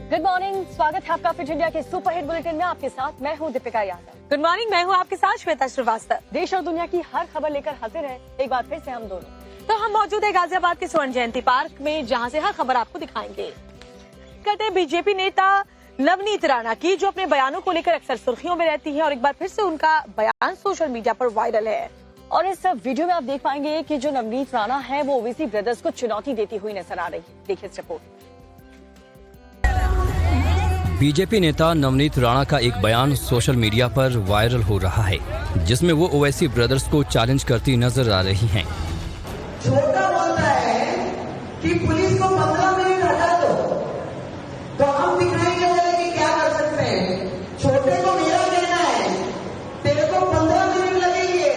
Good morning, स्वागत है आपका फिट इंडिया के सुपरहिट बुलेटिन में। आपके साथ मैं हूं दीपिका यादव। गुड मॉर्निंग, मैं हूं आपके साथ श्वेता श्रीवास्तव। देश और दुनिया की हर खबर लेकर हाजिर है एक बार फिर से हम दोनों। तो हम मौजूद है गाजियाबाद के स्वर्ण जयंती पार्क में, जहां से हर खबर आपको दिखाएंगे। कहते हैं बीजेपी नेता नवनीत राणा की, जो अपने बयानों को लेकर अक्सर सुर्खियों में रहती है और एक बार फिर से उनका बयान सोशल मीडिया पर वायरल है। और इस वीडियो में आप देख पाएंगे कि जो नवनीत राणा है वो ओवैसी ब्रदर्स को चुनौती देती हुई नजर आ रही है। देखिए इस रिपोर्ट। बीजेपी नेता नवनीत राणा का एक बयान सोशल मीडिया पर वायरल हो रहा है, जिसमें वो ओवैसी ब्रदर्स को चैलेंज करती नजर आ रही हैं। छोटा बोलता है कि पुलिस को 15 मिनट हटा दो, तो हम दिखाएंगे कि क्या कर सकते हैं। छोटे को मेरा कहना है, तेरे को 15 मिनट लगेंगे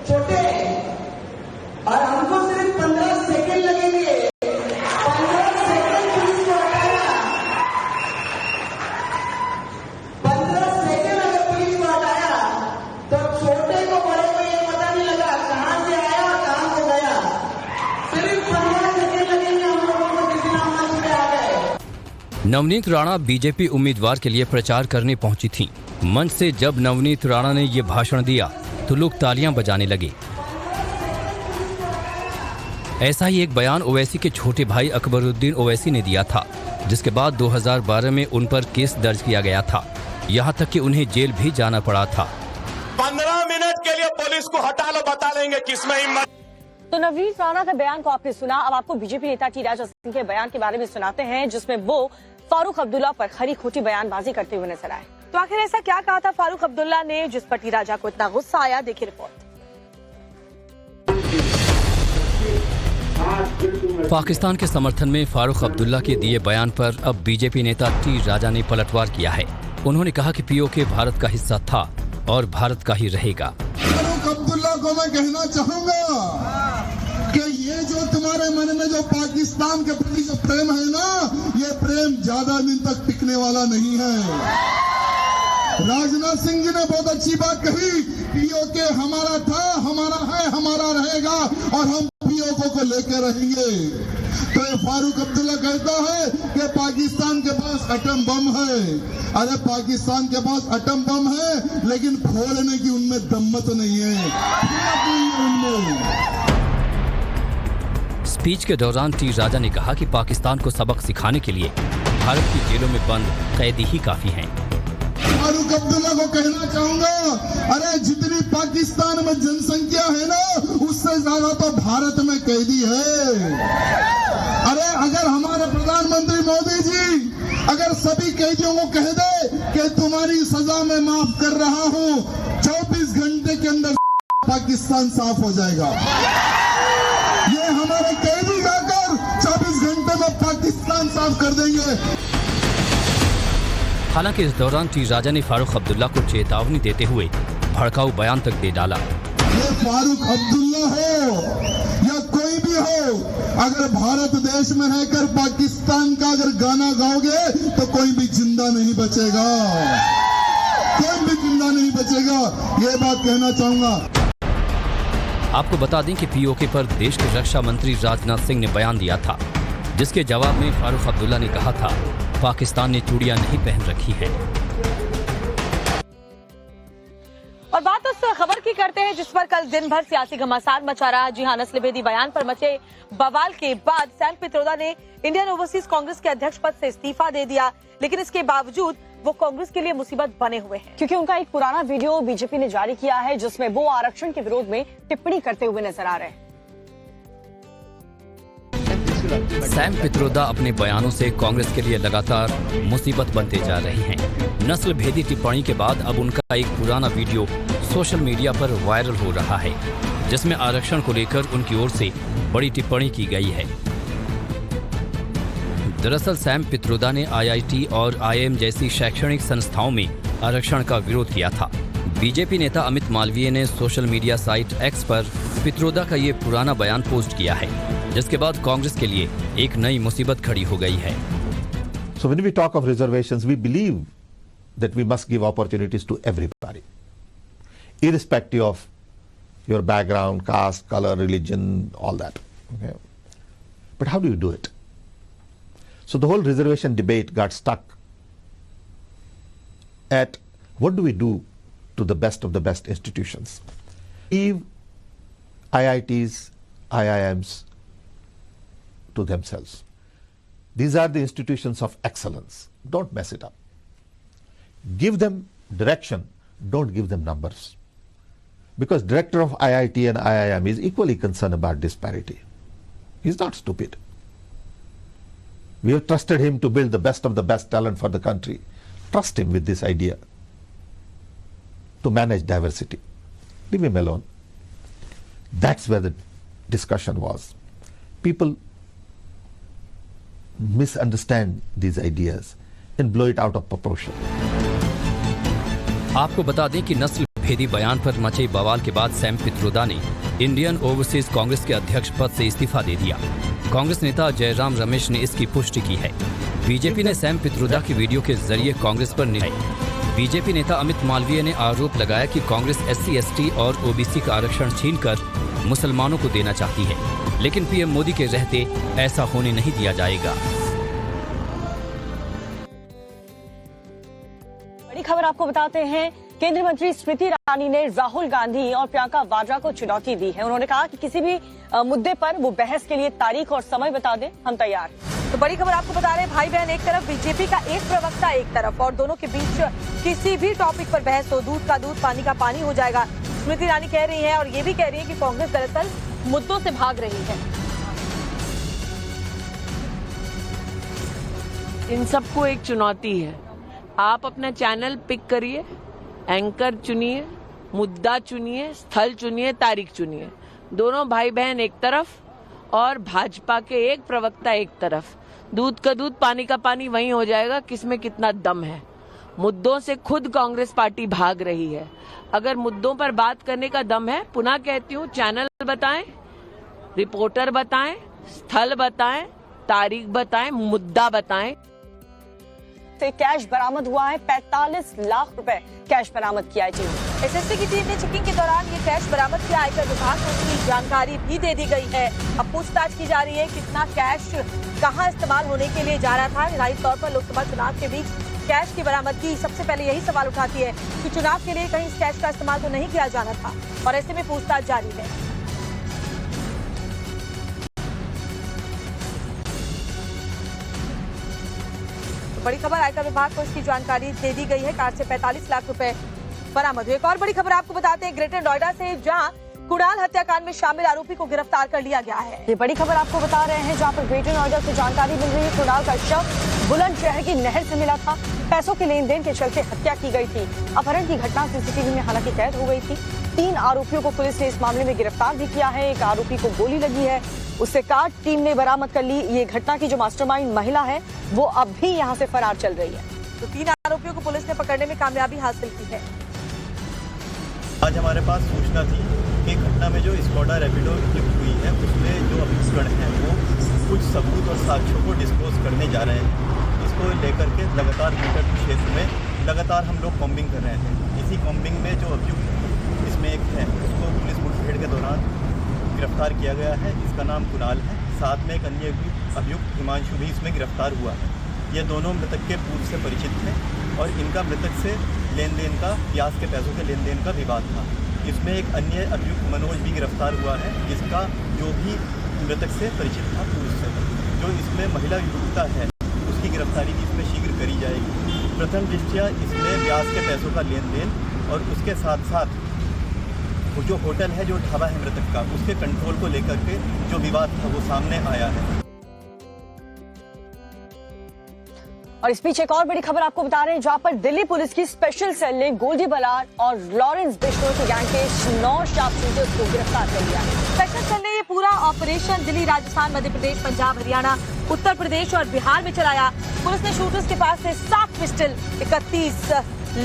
छोटे, और हमको सिर्फ 15 सेकंड लगेंगे। 15 सेकंड पुलिस को हटाया, 15 सेकंड अगर पुलिस को हटाया तो छोटे को बड़े को ये पता नहीं लगा कहां से आया कहां को गया। सिर्फ 15 सेकंड लगेंगे हम लोगों को, किसी नाम से आ गए। नवनीत राणा बीजेपी उम्मीदवार के लिए प्रचार करने पहुंची थीं। मंच से जब नवनीत राणा ने ये भाषण दिया तो लोग तालियां बजाने लगे। ऐसा ही एक बयान ओवैसी के छोटे भाई अकबरुद्दीन ओवैसी ने दिया था, जिसके बाद 2012 में उन पर केस दर्ज किया गया था। यहाँ तक कि उन्हें जेल भी जाना पड़ा था। 15 मिनट के लिए पुलिस को हटा लो, बता लेंगे किसमें हिम्मत। तो नवनीत राणा के बयान को आपने सुना। अब आपको बीजेपी नेता टी राजा सिंह के बयान के बारे में सुनाते हैं, जिसमें वो फारूक अब्दुल्ला पर खरी खोटी बयानबाजी करते हुए नजर आए। तो आखिर ऐसा क्या कहा था फारूक अब्दुल्ला ने, जिस पर टी राजा को इतना गुस्सा आया? देखिए रिपोर्ट। पाकिस्तान के समर्थन में फारूक अब्दुल्ला के दिए बयान पर अब बीजेपी नेता टी राजा ने पलटवार किया है। उन्होंने कहा कि पीओके भारत का हिस्सा था और भारत का ही रहेगा। फारूक अब्दुल्ला को मैं कहना चाहूंगा कि ये जो तुम्हारे मन में जो पाकिस्तान के प्रति जो प्रेम है ना, ये प्रेम ज्यादा दिन तक टिकने वाला नहीं है। राजनाथ सिंह जी ने बहुत अच्छी बात कही, पीओके हमारा था, हमारा है, हमारा रहेगा और हम पीओके को लेकर रहेंगे। तो ये फारूक अब्दुल्ला कहता है कि पाकिस्तान के पास एटम बम है। अरे पाकिस्तान के पास एटम बम है, लेकिन फोड़ने की उनमें दम्मत नहीं है, उनमें। स्पीच के दौरान टी राजा ने कहा कि पाकिस्तान को सबक सिखाने के लिए भारत की जेलों में बंद कैदी ही काफी हैं। फारूक अब्दुल्ला को कहना चाहूंगा, अरे जितनी पाकिस्तान में जनसंख्या है ना, उससे ज्यादा तो भारत में कैदी है। अरे अगर हमारे प्रधानमंत्री मोदी जी अगर सभी कैदियों को कह दे कि तुम्हारी सजा मैं माफ कर रहा हूं, 24 घंटे के अंदर पाकिस्तान साफ हो जाएगा। ये हमारे कैदी जाकर 24 घंटे में पाकिस्तान साफ कर देंगे। हालांकि इस दौरान टी राजा ने फारूक अब्दुल्ला को चेतावनी देते हुए भड़काऊ बयान तक दे डाला। ये फारूक अब्दुल्ला हो या कोई भी हो, अगर भारत देश में रहकर पाकिस्तान का अगर गाना गाओगे तो कोई भी जिंदा नहीं बचेगा, कोई भी जिंदा नहीं बचेगा। ये बात कहना चाहूंगा। आपको बता दें कि पीओके पर देश के रक्षा मंत्री राजनाथ सिंह ने बयान दिया था, जिसके जवाब में फारूक अब्दुल्ला ने कहा था पाकिस्तान ने चूड़ियां नहीं पहन रखी है। और बात उस खबर की करते हैं जिस पर कल दिन भर सियासी घमासान मचा रहा। जी हां, नस्लभेदी बयान पर मचे बवाल के बाद सैम पित्रोदा ने इंडियन ओवरसीज कांग्रेस के अध्यक्ष पद से इस्तीफा दे दिया, लेकिन इसके बावजूद वो कांग्रेस के लिए मुसीबत बने हुए हैं, क्योंकि उनका एक पुराना वीडियो बीजेपी ने जारी किया है, जिसमें वो आरक्षण के विरोध में टिप्पणी करते हुए नजर आ रहे हैं। सैम पित्रोदा अपने बयानों से कांग्रेस के लिए लगातार मुसीबत बनते जा रहे हैं। नस्ल भेदी टिप्पणी के बाद अब उनका एक पुराना वीडियो सोशल मीडिया पर वायरल हो रहा है, जिसमें आरक्षण को लेकर उनकी ओर से बड़ी टिप्पणी की गई है। दरअसल सैम पित्रोदा ने आईआईटी और आईएम जैसी शैक्षणिक संस्थाओं में आरक्षण का विरोध किया था। बीजेपी नेता अमित मालवीय ने सोशल मीडिया साइट एक्स पर पित्रोदा का ये पुराना बयान पोस्ट किया है, जिसके बाद कांग्रेस के लिए एक नई मुसीबत खड़ी हो गई है। So when we talk of reservations, we believe that we must give opportunities to everybody, irrespective of your background, caste, color, religion, all that. Okay? But how do you do it? So the whole reservation debate got stuck at what do we do to the best of the best institutions. Leave IITs, IIMs to themselves. These are the institutions of excellence. Don't mess it up. Give them direction, don't give them numbers. Because director of IIT and IIM is equally concerned about disparity. He's not stupid. We have trusted him to build the best of the best talent for the country. Trust him with this idea to manage diversity. Leave him alone. That's where the discussion was. People misunderstand these ideas and blow it out of proportion. आपको बता दें कि नस्ल भेदी बयान पर मचे बवाल के बाद सैम पित्रोदा ने इंडियन ओवरसीज कांग्रेस के अध्यक्ष पद से इस्तीफा दे दिया। कांग्रेस नेता जयराम रमेश ने इसकी पुष्टि की है। बीजेपी ने सैम पित्रोदा की वीडियो के जरिए कांग्रेस पर बीजेपी नेता अमित मालवीय ने आरोप लगाया कि कांग्रेस SC, ST और OBC का आरक्षण छीनकर मुसलमानों को देना चाहती है, लेकिन पीएम मोदी के रहते ऐसा होने नहीं दिया जाएगा। बड़ी खबर आपको बताते हैं, केंद्रीय मंत्री स्मृति ईरानी ने राहुल गांधी और प्रियंका वाड्रा को चुनौती दी है। उन्होंने कहा कि किसी भी मुद्दे पर वो बहस के लिए तारीख और समय बता दें, हम तैयार। तो बड़ी खबर आपको बता रहे हैं, भाई बहन एक तरफ, बीजेपी का एक प्रवक्ता एक तरफ, और दोनों के बीच किसी भी टॉपिक पर बहस हो, दूध का दूध पानी का पानी हो जाएगा। स्मृति ईरानी कह रही है और ये भी कह रही है कि कांग्रेस दरअसल मुद्दों से भाग रही है। इन सबको एक चुनौती है। आप अपना चैनल पिक करिए, एंकर चुनिए, मुद्दा चुनिए, स्थल चुनिए, तारीख चुनिए। दोनों भाई बहन एक तरफ और भाजपा के एक प्रवक्ता एक तरफ। दूध का दूध पानी का पानी वहीं हो जाएगा किसमें कितना दम है। मुद्दों से खुद कांग्रेस पार्टी भाग रही है। अगर मुद्दों पर बात करने का दम है, पुनः कहती हूँ, चैनल बताएं, रिपोर्टर बताएं, स्थल बताएं, तारीख बताएं, मुद्दा बताएं। से कैश बरामद हुआ है, 45 लाख रुपए कैश बरामद किया है। जी, एसएसटी की टीम ने चेकिंग के दौरान ये कैश बरामद किया। आयकर विभाग को इसकी जानकारी भी दे दी गई है। अब पूछताछ की जा रही है कितना कैश कहां इस्तेमाल होने के लिए जा रहा था। जाहिर तौर पर लोकसभा चुनाव के बीच कैश की बरामदगी सबसे पहले यही सवाल उठाती है कि चुनाव के लिए कहीं इस कैश का इस्तेमाल तो नहीं किया जाना था, और ऐसे में पूछताछ जारी है। बड़ी खबर, आयकर विभाग को इसकी जानकारी दे दी गई है। कार से 45 लाख रुपए बरामद हुए। एक और बड़ी खबर आपको बताते हैं, ग्रेटर नोएडा से जहां कुणाल हत्याकांड में शामिल आरोपी को गिरफ्तार कर लिया गया है। ये बड़ी खबर आपको बता रहे हैं, जहां पर ग्रेटर नोएडा से जानकारी मिल रही है, कुणाल का शव बुलंदशहर की नहर से मिला था। पैसों के लेन देन के चलते हत्या की गई थी। अपहरण की घटना सीसीटीवी में हालांकि कैद हो गई थी। 3 आरोपियों को पुलिस ने इस मामले में गिरफ्तार भी किया है। एक आरोपी को गोली लगी है, उससे कार टीम ने बरामद कर ली। ये घटना की जो मास्टरमाइंड महिला है वो अब भी यहाँ से फरार चल रही है। तो 3 आरोपियों को पुलिस ने पकड़ने में कामयाबी हासिल की है। आज हमारे पास सूचना थी कि घटना में जो स्कोडा रैपिडो इक्विप हुई है उसमें जो अभियुक्त हैं वो कुछ सबूत और साक्ष्यों को डिस्पोज करने जा रहे हैं। इसको लेकर के लगातार ग्रेटर क्षेत्र में लगातार हम लोग कॉम्बिंग कर रहे थे। इसी कॉम्बिंग में जो अभियुक्त इसमें एक है उसको पुलिस मुठभेड़ के दौरान गिरफ्तार किया गया है। इसका नाम कुणाल है। साथ में एक अन्य अभियुक्त हिमांशु भी इसमें गिरफ्तार हुआ है। ये दोनों मृतक के पूर्व से परिचित थे और इनका मृतक से लेन देन का, ब्याज के पैसों के लेन देन का विवाद था। इसमें एक अन्य अभियुक्त मनोज भी गिरफ्तार हुआ है, जिसका जो भी मृतक से परिचित था पूर्व से। जो इसमें महिला अभियुक्ता है उसकी गिरफ्तारी भी इसमें शीघ्र करी जाएगी। प्रथम दृष्टया इसमें ब्याज के पैसों का लेन देन और उसके साथ साथ वो जो होटल है, जो ढाबा है मृतक का, उसके कंट्रोल को लेकर के जो विवाद था वो सामने आया है। और इस बीच एक और बड़ी खबर आपको बता रहे हैं, जहां पर दिल्ली पुलिस की स्पेशल सेल ने गोल्डी बलार और लॉरेंस बिश्नोई के गैंग के 9 शार्पशूटर्स को गिरफ्तार कर लिया। स्पेशल सेल ने ये पूरा ऑपरेशन दिल्ली, राजस्थान, मध्य प्रदेश, पंजाब, हरियाणा, उत्तर प्रदेश और बिहार में चलाया। पुलिस ने शूटर्स के पास से 7 पिस्टल, 31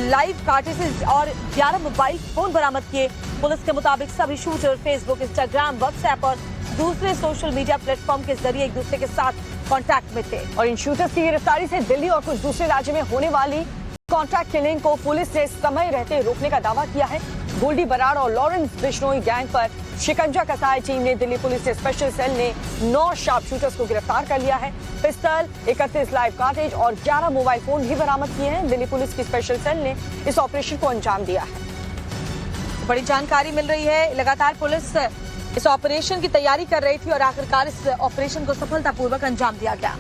लाइव कार्ट्रिजेज और 11 मोबाइल फोन बरामद किए। पुलिस के मुताबिक सभी शूटर फेसबुक, इंस्टाग्राम, व्हाट्सएप और दूसरे सोशल मीडिया प्लेटफॉर्म के जरिए एक दूसरे के साथ कांटेक्ट में थे। और इन शूटर्स की गिरफ्तारी से दिल्ली और कुछ दूसरे राज्य में होने वाली कॉन्ट्रैक्ट किलिंग को पुलिस ने समय रहते रोकने का दावा किया है। गोल्डी बराड़ और लॉरेंस बिश्नोई गैंग पर शिकंजा कसाई टीम ने दिल्ली पुलिस के स्पेशल सेल ने 9 शार्प शूटर्स को गिरफ्तार कर लिया है। पिस्टल, 31 लाइव कार्टेज और 11 मोबाइल फोन भी बरामद किए हैं। दिल्ली पुलिस की स्पेशल सेल ने इस ऑपरेशन को अंजाम दिया है। बड़ी जानकारी मिल रही है। लगातार पुलिस इस ऑपरेशन की तैयारी कर रही थी और आखिरकार इस ऑपरेशन को सफलतापूर्वक अंजाम दिया गया।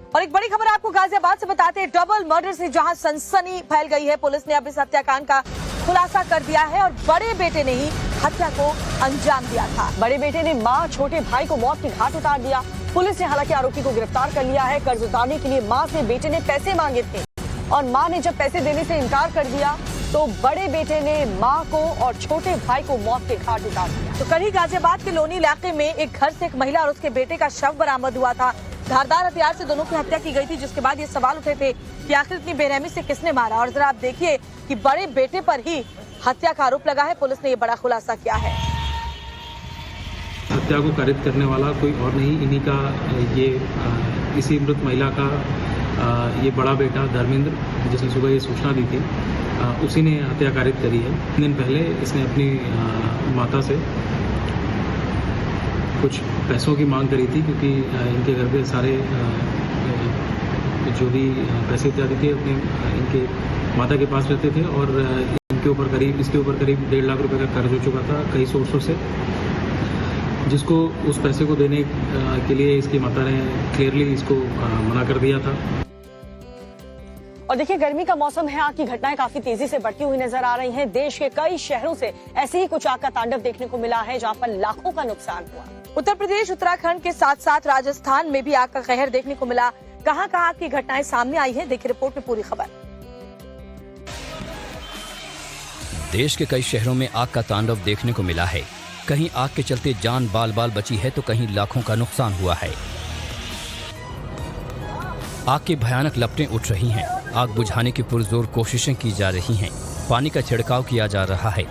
और एक बड़ी खबर आपको गाजियाबाद से बताते हैं। डबल मर्डर से जहां सनसनी फैल गई है, पुलिस ने अब इस हत्याकांड का खुलासा कर दिया है और बड़े बेटे ने ही हत्या को अंजाम दिया था। बड़े बेटे ने मां, छोटे भाई को मौत की घाट उतार दिया। पुलिस ने हालांकि आरोपी को गिरफ्तार कर लिया है। कर्ज उतारने के लिए मां से बेटे ने पैसे मांगे थे और मां ने जब पैसे देने से इनकार कर दिया तो बड़े बेटे ने मां को और छोटे भाई को मौत के घाट उतार दिया। तो कल ही गाजियाबाद के लोनी इलाके में एक घर से एक महिला और उसके बेटे का शव बरामद हुआ था। धारदार हथियार से दोनों की हत्या की गई थी, जिसके बाद ये सवाल उठे थे कि आखिर इतनी बेरहमी से किसने मारा। और जरा आप देखिए कि बड़े बेटे पर ही हत्या का आरोप लगा है। पुलिस ने ये बड़ा खुलासा किया है। हत्या को कारित करने वाला कोई और नहीं, इन्हीं का ये इसी मृत महिला का ये बड़ा बेटा धर्मेंद्र, जिसने सुबह ये सूचना दी थी, उसी ने हत्या कारित करी है। 3 दिन पहले इसने अपनी माता से कुछ पैसों की मांग करी थी, क्योंकि इनके घर पे सारे जो भी पैसे इत्यादि थे अपने इनके माता के पास रहते थे और इसके ऊपर करीब 1.5 लाख रुपए का कर्ज हो चुका था कई सोर्सों से, जिसको उस पैसे को देने के लिए इसकी माता ने क्लियरली इसको मना कर दिया था। और देखिए, गर्मी का मौसम है, आग की घटनाएं काफी तेजी से बढ़ती हुई नजर आ रही हैं। देश के कई शहरों से ऐसे ही कुछ आग का तांडव देखने को मिला है, जहां पर लाखों का नुकसान हुआ। उत्तर प्रदेश, उत्तराखंड के साथ साथ राजस्थान में भी आग का कहर देखने को मिला। कहां कहां आग की घटनाएं सामने आई है, देखिए रिपोर्ट में पूरी खबर। देश के कई शहरों में आग का तांडव देखने को मिला है। कहीं आग के चलते जान बाल बाल बची है तो कहीं लाखों का नुकसान हुआ है। आग की भयानक लपटें उठ रही हैं। आग बुझाने की पुरजोर कोशिशें की जा रही हैं। पानी का छिड़काव किया जा रहा है।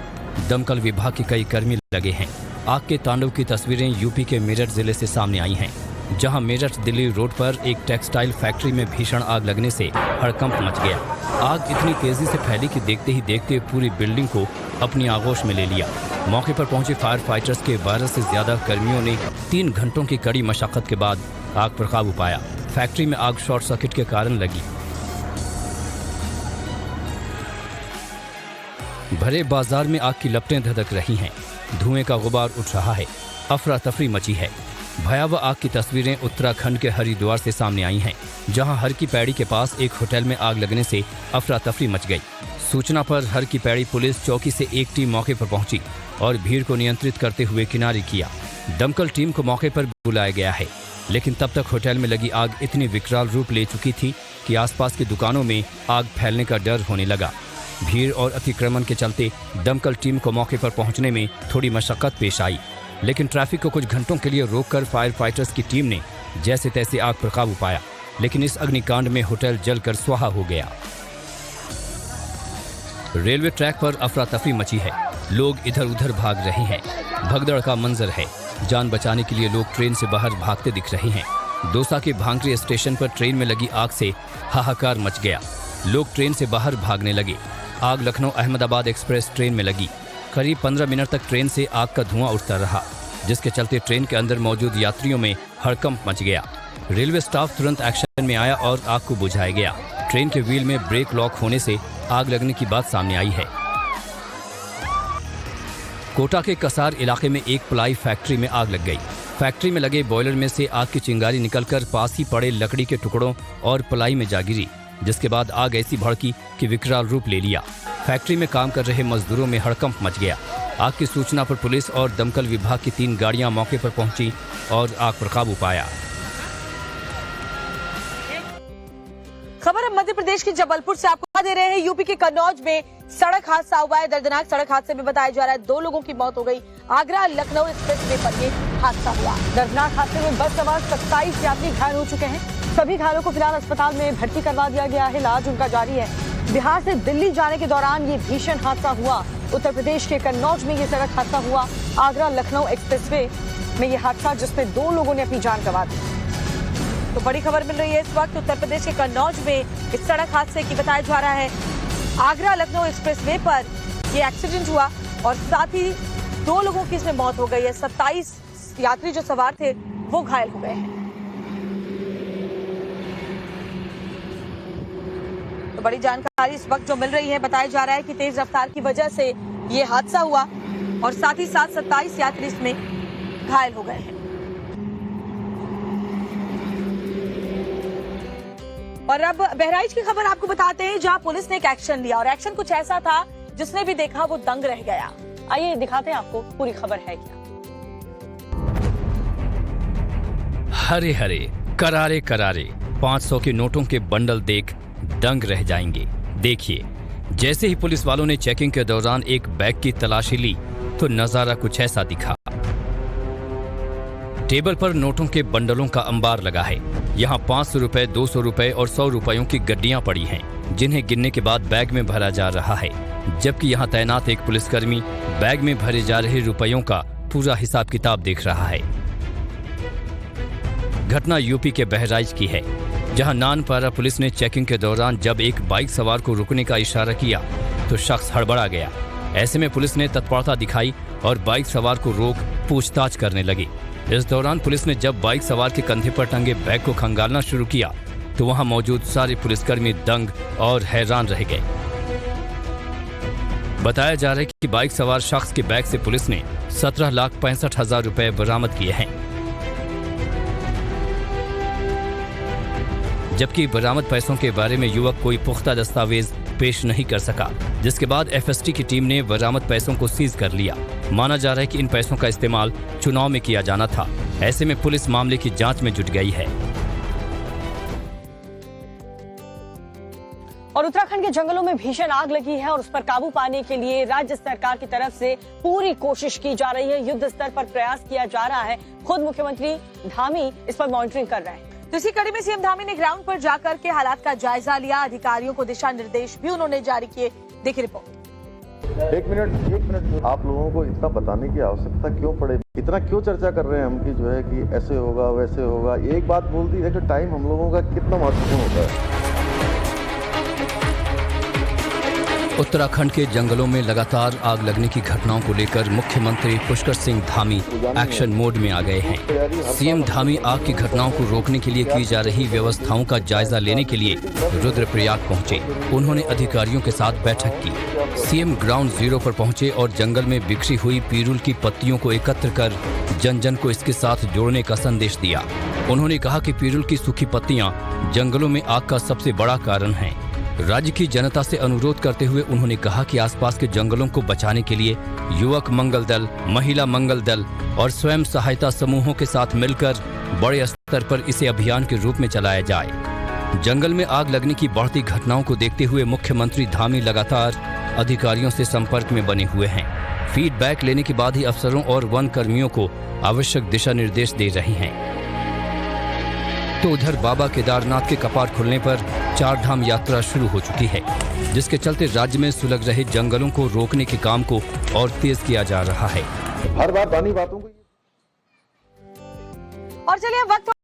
दमकल विभाग के कई कर्मी लगे हैं। आग के तांडव की तस्वीरें यूपी के मेरठ जिले से सामने आई हैं, जहां मेरठ दिल्ली रोड पर एक टेक्सटाइल फैक्ट्री में भीषण आग लगने से हड़कंप मच गया। आग इतनी तेजी से फैली कि देखते ही देखते पूरी बिल्डिंग को अपनी आगोश में ले लिया। मौके पर पहुंचे फायर फाइटर्स के 12 से ज्यादा कर्मियों ने 3 घंटों की कड़ी मशक्कत के बाद आग पर काबू पाया। फैक्ट्री में आग शॉर्ट सर्किट के कारण लगी। भरे बाजार में आग की लपटें धधक रही हैं। धुएं का गुबार उठ रहा है। अफरा तफरी मची है। भयावह आग की तस्वीरें उत्तराखंड के हरिद्वार से सामने आई हैं, जहां हर की पैड़ी के पास एक होटल में आग लगने से अफरा तफरी मच गई। सूचना पर हर की पैड़ी पुलिस चौकी से एक टीम मौके पर पहुंची और भीड़ को नियंत्रित करते हुए किनारे किया। दमकल टीम को मौके पर बुलाया गया है, लेकिन तब तक होटल में लगी आग इतनी विकराल रूप ले चुकी थी कि आसपास की दुकानों में आग फैलने का डर होने लगा। भीड़ और अतिक्रमण के चलते दमकल टीम को मौके पर पहुंचने में थोड़ी मशक्कत पेश आई, लेकिन ट्रैफिक को कुछ घंटों के लिए रोककर फायर फाइटर्स की टीम ने जैसे तैसे आग पर काबू पाया। लेकिन इस अग्निकांड में होटल जलकर स्वाहा हो गया। रेलवे ट्रैक पर अफरा तफरी मची है। लोग इधर उधर भाग रहे हैं। भगदड़ का मंजर है। जान बचाने के लिए लोग ट्रेन से बाहर भागते दिख रहे हैं। दौसा के भांगरी स्टेशन पर ट्रेन में लगी आग से हाहाकार मच गया। लोग ट्रेन से बाहर भागने लगे। आग लखनऊ अहमदाबाद एक्सप्रेस ट्रेन में लगी। करीब 15 मिनट तक ट्रेन से आग का धुआं उठता रहा, जिसके चलते ट्रेन के अंदर मौजूद यात्रियों में हड़कंप मच गया। रेलवे स्टाफ तुरंत एक्शन में आया और आग को बुझाया गया। ट्रेन के व्हील में ब्रेक लॉक होने से आग लगने की बात सामने आई है। कोटा के कसार इलाके में एक प्लाई फैक्ट्री में आग लग गई। फैक्ट्री में लगे बॉयलर में से आग की चिंगारी निकलकर पास ही पड़े लकड़ी के टुकड़ों और प्लाई में जा गिरी, जिसके बाद आग ऐसी भड़की कि विकराल रूप ले लिया। फैक्ट्री में काम कर रहे मजदूरों में हड़कंप मच गया। आग की सूचना पर पुलिस और दमकल विभाग की 3 गाड़ियां मौके पर पहुंची और आग पर काबू पाया। खबर अब मध्य प्रदेश के जबलपुर से आपको दे रहे हैं। यूपी के कन्नौज में सड़क हादसा हुआ है। दर्दनाक सड़क हादसे में बताया जा रहा है 2 लोगों की मौत हो गई। आगरा लखनऊ एक्सप्रेसवे पर ये हादसा हुआ। दर्दनाक हादसे में बस सवार 27 यात्री घायल हो चुके हैं। सभी घायलों को फिलहाल अस्पताल में भर्ती करवा दिया गया है। इलाज उनका जारी है। बिहार से दिल्ली जाने के दौरान ये भीषण हादसा हुआ। उत्तर प्रदेश के कन्नौज में ये सड़क हादसा हुआ। आगरा लखनऊ एक्सप्रेसवे में ये हादसा, जिसमें 2 लोगों ने अपनी जान गंवा दी। तो बड़ी खबर मिल रही है इस वक्त उत्तर प्रदेश के कन्नौज में इस सड़क हादसे की बताया जा रहा है। आगरा लखनऊ एक्सप्रेसवे पर ये एक्सीडेंट हुआ और साथ ही 2 लोगों की इसमें मौत हो गई है। 27 यात्री जो सवार थे वो घायल हो गए हैं। तो बड़ी जानकारी इस वक्त जो मिल रही है, बताया जा रहा है कि तेज रफ्तार की वजह से ये हादसा हुआ और साथ ही साथ 27 यात्री इसमें घायल हो गए हैं। और अब बहराइच की खबर आपको बताते हैं, जहां पुलिस ने एक एक्शन लिया और एक्शन कुछ ऐसा था जिसने भी देखा वो दंग रह गया। आइए दिखाते हैं आपको पूरी खबर है क्या। हरे हरे करारे करारे 500 के नोटों के बंडल देख दंग रह जाएंगे। देखिए, जैसे ही पुलिस वालों ने चेकिंग के दौरान एक बैग की तलाशी ली तो नजारा कुछ ऐसा दिखा। टेबल पर नोटों के बंडलों का अंबार लगा है। यहाँ 500 रुपए, 200 रुपए और 100 रुपयों की गड्डियां पड़ी हैं, जिन्हें गिनने के बाद बैग में भरा जा रहा है। जबकि यहाँ तैनात एक पुलिसकर्मी बैग में भरे जा रहे रुपयों का पूरा हिसाब किताब देख रहा है। घटना यूपी के बहराइच की है, जहां नानपारा पुलिस ने चेकिंग के दौरान जब एक बाइक सवार को रुकने का इशारा किया तो शख्स हड़बड़ा गया। ऐसे में पुलिस ने तत्परता दिखाई और बाइक सवार को रोक पूछताछ करने लगी। इस दौरान पुलिस ने जब बाइक सवार के कंधे पर टंगे बैग को खंगालना शुरू किया तो वहां मौजूद सारे पुलिसकर्मी दंग और हैरान रह गए। बताया जा रहा है कि बाइक सवार शख्स के बैग से पुलिस ने 17,65,000 रुपए बरामद किए हैं, जबकि बरामद पैसों के बारे में युवक कोई पुख्ता दस्तावेज पेश नहीं कर सका, जिसके बाद एफएसटी की टीम ने बरामद पैसों को सीज कर लिया। माना जा रहा है कि इन पैसों का इस्तेमाल चुनाव में किया जाना था। ऐसे में पुलिस मामले की जांच में जुट गई है। और उत्तराखंड के जंगलों में भीषण आग लगी है और उस पर काबू पाने के लिए राज्य सरकार की तरफ से पूरी कोशिश की जा रही है। युद्ध स्तर पर प्रयास किया जा रहा है। खुद मुख्यमंत्री धामी इस पर मॉनिटरिंग कर रहे हैं। तो इसी कड़ी में सीएम धामी ने ग्राउंड पर जाकर के हालात का जायजा लिया। अधिकारियों को दिशा निर्देश भी उन्होंने जारी किए। देखिए रिपोर्ट। एक मिनट आप लोगों को इतना बताने की आवश्यकता क्यों पड़े? इतना क्यों चर्चा कर रहे हैं हम कि जो है कि ऐसे होगा वैसे होगा? एक बात बोल दी, देखो टाइम हम लोगों का कितना महत्वपूर्ण होता है। उत्तराखंड के जंगलों में लगातार आग लगने की घटनाओं को लेकर मुख्यमंत्री पुष्कर सिंह धामी एक्शन मोड में आ गए हैं। सीएम धामी आग की घटनाओं को रोकने के लिए की जा रही व्यवस्थाओं का जायजा लेने के लिए रुद्रप्रयाग पहुंचे। उन्होंने अधिकारियों के साथ बैठक की। सीएम ग्राउंड जीरो पर पहुंचे और जंगल में बिखरी हुई पीरुल की पत्तियों को एकत्र कर जन जन को इसके साथ जोड़ने का संदेश दिया। उन्होंने कहा कि पीरुल की सूखी पत्तियां जंगलों में आग का सबसे बड़ा कारण है। राज्य की जनता से अनुरोध करते हुए उन्होंने कहा कि आसपास के जंगलों को बचाने के लिए युवक मंगल दल, महिला मंगल दल और स्वयं सहायता समूहों के साथ मिलकर बड़े स्तर पर इसे अभियान के रूप में चलाया जाए। जंगल में आग लगने की बढ़ती घटनाओं को देखते हुए मुख्यमंत्री धामी लगातार अधिकारियों से संपर्क में बने हुए हैं। फीडबैक लेने के बाद ही अफसरों और वन कर्मियों को आवश्यक दिशा निर्देश दे रहे हैं। तो उधर बाबा केदारनाथ के कपाट खुलने पर 4 धाम यात्रा शुरू हो चुकी है, जिसके चलते राज्य में सुलग रहे जंगलों को रोकने के काम को और तेज किया जा रहा है। हर बात बातों को और चलिए वक्त